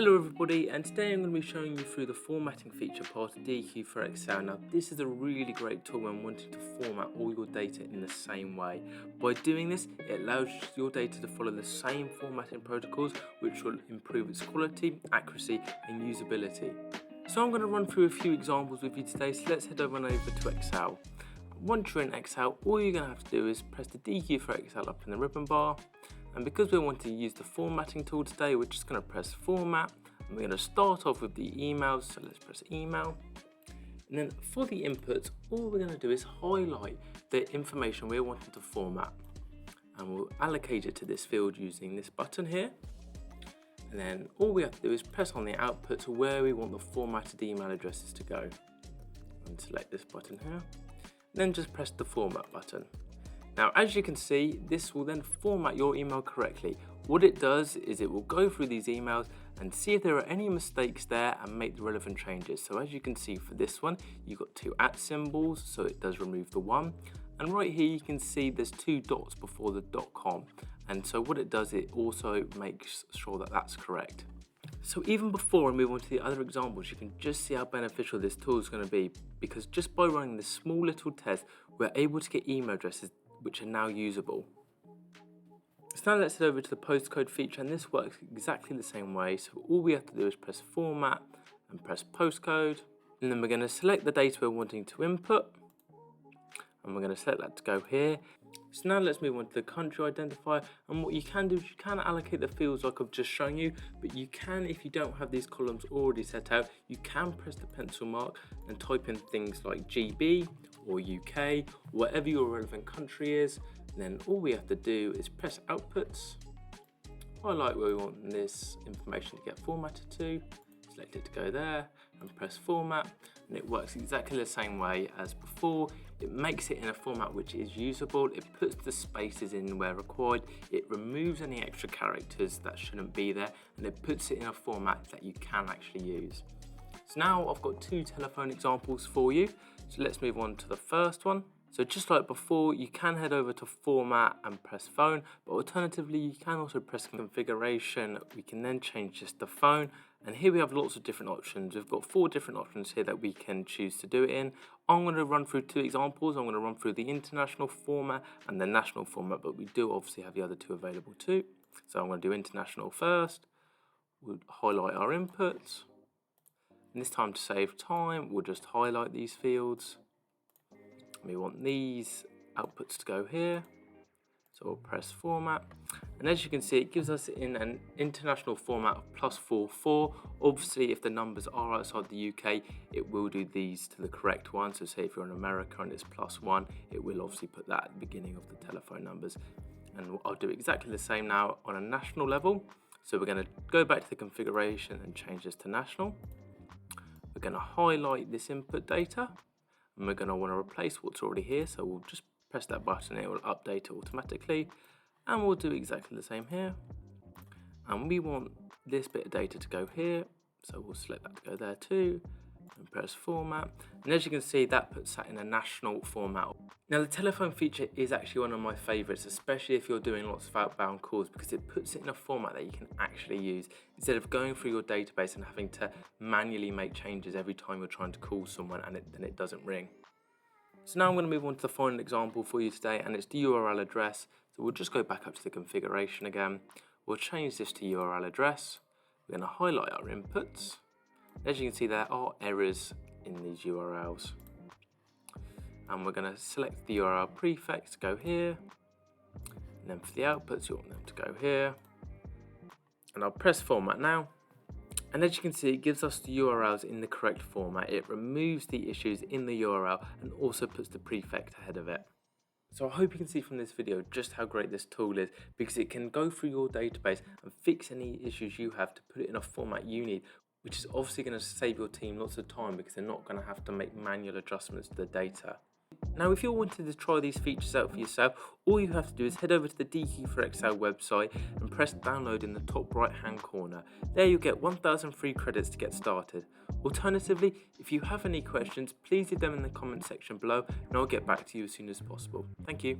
Hello everybody, and today I'm going to be showing you through the formatting feature part of DQ for Excel. Now this is a really great tool when wanting to format all your data in the same way. By doing this, it allows your data to follow the same formatting protocols, which will improve its quality, accuracy and usability. So I'm going to run through a few examples with you today, so let's head over to Excel. Once you're in Excel, all you're going to have to do is press the DQ for Excel up in the ribbon bar. And because we want to use the formatting tool today, we're just going to press format. And we're going to start off with the emails, so let's press email. And then for the inputs, all we're going to do is highlight the information we're wanting to format. And we'll allocate it to this field using this button here. And then all we have to do is press on the output to where we want the formatted email addresses to go. And select this button here. Then just press the format button. Now, as you can see, this will then format your email correctly. What it does is it will go through these emails and see if there are any mistakes there and make the relevant changes. So as you can see for this one, you've got two @ symbols, so it does remove the one. And right here, you can see there's two dots before the .com. And so what it does, it also makes sure that that's correct. So even before I move on to the other examples, you can just see how beneficial this tool is going to be, because just by running this small little test, we're able to get email addresses which are now usable. So now let's head over to the postcode feature, and this works exactly the same way. So all we have to do is press format and press postcode, and then we're going to select the data we're wanting to input, and we're going to select that to go here. So now let's move on to the country identifier, and what you can do is you can allocate the fields like I've just shown you, but you can, if you don't have these columns already set out, you can press the pencil mark and type in things like GB or UK, whatever your relevant country is. And then all we have to do is press outputs, highlight where we want this information to get formatted to, select it to go there, and press format, and it works exactly the same way as before. It makes it in a format which is usable, it puts the spaces in where required, it removes any extra characters that shouldn't be there, and it puts it in a format that you can actually use. So now I've got two telephone examples for you, so let's move on to the first one. So just like before, you can head over to format and press phone, but alternatively you can also press configuration. We can then change just the phone, and here we have lots of different options. We've got 4 different options here that we can choose to do it in. I'm going to run through 2 examples. I'm going to run through the international format and the national format, but we do obviously have the other 2 available too. So I'm going to do international first. We'll highlight our inputs, and this time to save time, we'll just highlight these fields. We want these outputs to go here, so we'll press format, and as you can see, it gives us in an international format of +44. Obviously, if the numbers are outside the UK, it will do these to the correct one. So say if you're in America and it's +1, it will obviously put that at the beginning of the telephone numbers. And I'll do exactly the same now on a national level. So we're going to go back to the configuration and change this to national. We're going to highlight this input data, and we're going to want to replace what's already here, so we'll just press that button and it will update it automatically, and we'll do exactly the same here. And we want this bit of data to go here, so we'll select that to go there too, and press format, and as you can see, that puts that in a national format. Now the telephone feature is actually one of my favorites, especially if you're doing lots of outbound calls, because it puts it in a format that you can actually use instead of going through your database and having to manually make changes every time you're trying to call someone and then it doesn't ring. So now I'm going to move on to the final example for you today, and it's the URL address. So we'll just go back up to the configuration again. We'll change this to URL address. We're going to highlight our inputs. As you can see, there are errors in these URLs. And we're going to select the URL prefix to go here. And then for the outputs, you want them to go here. And I'll press format now. And as you can see, it gives us the URLs in the correct format. It removes the issues in the URL and also puts the prefix ahead of it. So I hope you can see from this video just how great this tool is, because it can go through your database and fix any issues you have to put it in a format you need, which is obviously going to save your team lots of time because they're not going to have to make manual adjustments to the data. Now, if you wanted to try these features out for yourself, all you have to do is head over to the DQ for Excel website and press download in the top right hand corner. There you'll get 1000 free credits to get started. Alternatively, if you have any questions, please leave them in the comment section below and I'll get back to you as soon as possible. Thank you.